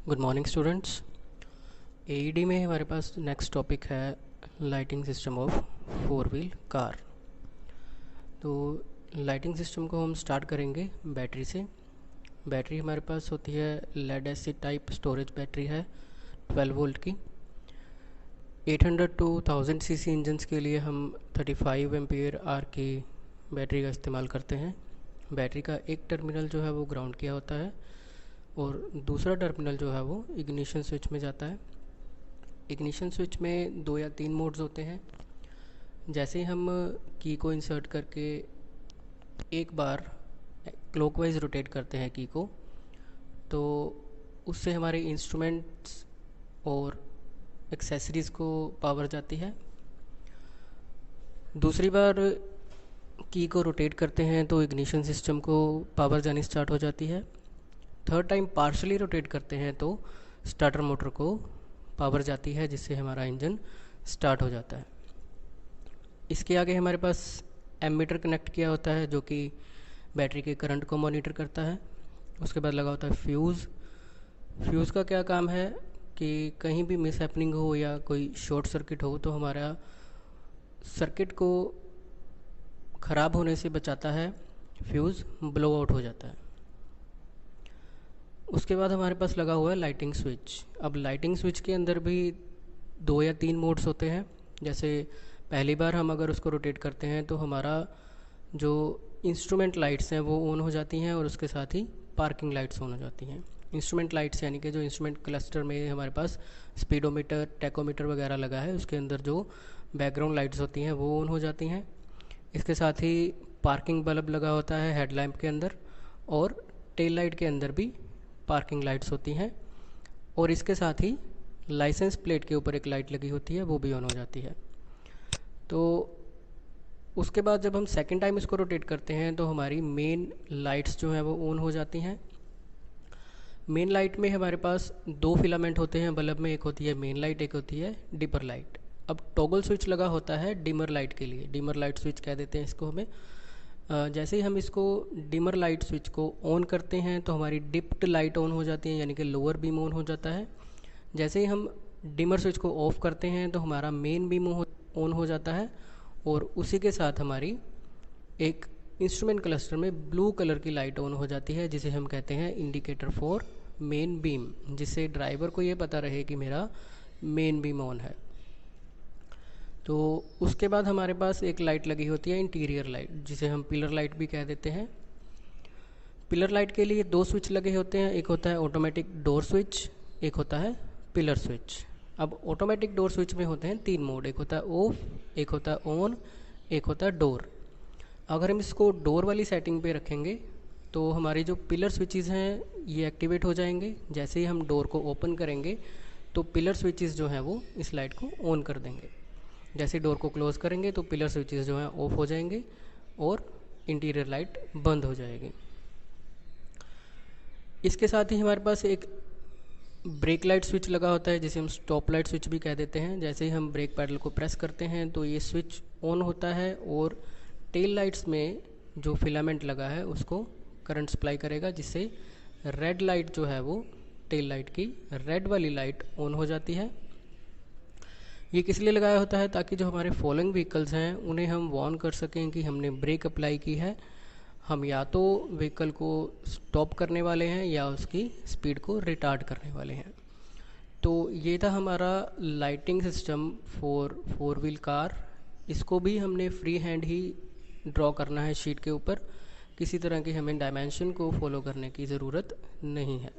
Good morning students. AED में हमारे पास next topic है lighting system of four wheel car. तो लाइटिंग सिस्टम को हम स्टार्ट करेंगे बैटरी से। बैटरी हमारे पास होती है lead acid type storage battery है 12 वोल्ट की। 800 टू 1000 सीसी इंजन्स के लिए हम 35 एम्पियर आर की बैटरी का इस्तेमाल करते हैं। बैटरी का एक टर्मिनल जो है वो ग्राउंड किया होता है और दूसरा टर्मिनल जो है वो इग्निशन स्विच में जाता है। इग्निशन स्विच में 2 या 3 मोड्स होते हैं। जैसे ही हम की को इंसर्ट करके एक बार क्लॉकवाइज रोटेट करते हैं की को, तो उससे हमारे इंस्ट्रूमेंट्स और एक्सेसरीज़ को पावर जाती है। दूसरी बार की को रोटेट करते हैं तो इग्निशन सिस्टम को पावर जानी स्टार्ट हो जाती है। थर्ड टाइम पार्शली रोटेट करते हैं तो स्टार्टर मोटर को पावर जाती है, जिससे हमारा इंजन स्टार्ट हो जाता है। इसके आगे हमारे पास एमीटर कनेक्ट किया होता है जो कि बैटरी के करंट को मॉनिटर करता है। उसके बाद लगा होता है फ्यूज़। फ्यूज़ का क्या काम है कि कहीं भी मिस हैपनिंग हो या कोई शॉर्ट सर्किट हो तो हमारा सर्किट को ख़राब होने से बचाता है। फ्यूज़ ब्लो आउट हो जाता है। उसके बाद हमारे पास लगा हुआ है लाइटिंग स्विच। अब लाइटिंग स्विच के अंदर भी 2 या 3 मोड्स होते हैं। जैसे पहली बार हम अगर उसको रोटेट करते हैं तो हमारा जो इंस्ट्रूमेंट लाइट्स हैं वो ऑन हो जाती हैं और उसके साथ ही पार्किंग लाइट्स ऑन हो जाती हैं। इंस्ट्रूमेंट लाइट्स यानी कि जो इंस्ट्रूमेंट क्लस्टर में हमारे पास स्पीडोमीटर, टैकोमीटर वगैरह लगा है उसके अंदर जो बैकग्राउंड लाइट्स होती हैं वो ऑन हो जाती हैं। इसके साथ ही पार्किंग बल्ब लगा होता है हेडलैम्प के अंदर, और टेल लाइट के अंदर भी पार्किंग लाइट्स होती हैं। और इसके साथ ही लाइसेंस प्लेट के ऊपर एक लाइट लगी होती है, वो भी ऑन हो जाती है। तो उसके बाद जब हम सेकंड टाइम इसको रोटेट करते हैं तो हमारी मेन लाइट्स जो हैं वो ऑन हो जाती हैं। मेन लाइट में हमारे पास 2 फिलामेंट होते हैं बल्ब में, एक होती है मेन लाइट, एक होती है डिपर लाइट। अब टॉगल स्विच लगा होता है डिमर लाइट के लिए, डिमर लाइट स्विच कह देते हैं इसको हमें। जैसे ही हम इसको डिमर लाइट स्विच को ऑन करते हैं तो हमारी डिप्ड लाइट ऑन हो जाती है, यानी कि लोअर बीम ऑन हो जाता है। जैसे ही हम डिमर स्विच को ऑफ करते हैं तो हमारा मेन बीम ऑन हो जाता है, और उसी के साथ हमारी एक इंस्ट्रूमेंट क्लस्टर में ब्लू कलर की लाइट ऑन हो जाती है, जिसे हम कहते हैं इंडिकेटर फॉर मेन बीम, जिससे ड्राइवर को ये पता रहे कि मेरा मेन बीम ऑन है। तो उसके बाद हमारे पास एक लाइट लगी होती है इंटीरियर लाइट, जिसे हम पिलर लाइट भी कह देते हैं। पिलर लाइट के लिए 2 स्विच लगे होते हैं, एक होता है ऑटोमेटिक डोर स्विच, एक होता है पिलर स्विच। अब ऑटोमेटिक डोर स्विच में होते हैं 3 मोड, एक होता है ऑफ, एक होता है ऑन, एक होता है डोर। अगर हम इसको डोर वाली सेटिंग पे रखेंगे तो हमारी जो पिलर स्विचेस हैं ये एक्टिवेट हो जाएंगे। जैसे ही हम डोर को ओपन करेंगे तो पिलर स्विचेस जो हैं वो इस लाइट को ऑन कर देंगे। जैसे डोर को क्लोज़ करेंगे तो पिलर स्विचेस जो हैं ऑफ हो जाएंगे और इंटीरियर लाइट बंद हो जाएगी। इसके साथ ही हमारे पास एक ब्रेक लाइट स्विच लगा होता है, जिसे हम स्टॉप लाइट स्विच भी कह देते हैं। जैसे ही हम ब्रेक पैडल को प्रेस करते हैं तो ये स्विच ऑन होता है और टेल लाइट्स में जो फिलामेंट लगा है उसको करंट सप्लाई करेगा, जिससे रेड लाइट जो है वो टेल लाइट की रेड वाली लाइट ऑन हो जाती है। ये किस लिए लगाया होता है? ताकि जो हमारे फॉलोइंग व्हीकल्स हैं उन्हें हम वार्न कर सकें कि हमने ब्रेक अप्लाई की है, हम या तो व्हीकल को स्टॉप करने वाले हैं या उसकी स्पीड को रिटार्ड करने वाले हैं। तो ये था हमारा lighting system for 4 wheel car. इसको भी हमने फ्री हैंड ही ड्रॉ करना है शीट के ऊपर, किसी तरह की हमें डायमेंशन को फॉलो करने की ज़रूरत नहीं है।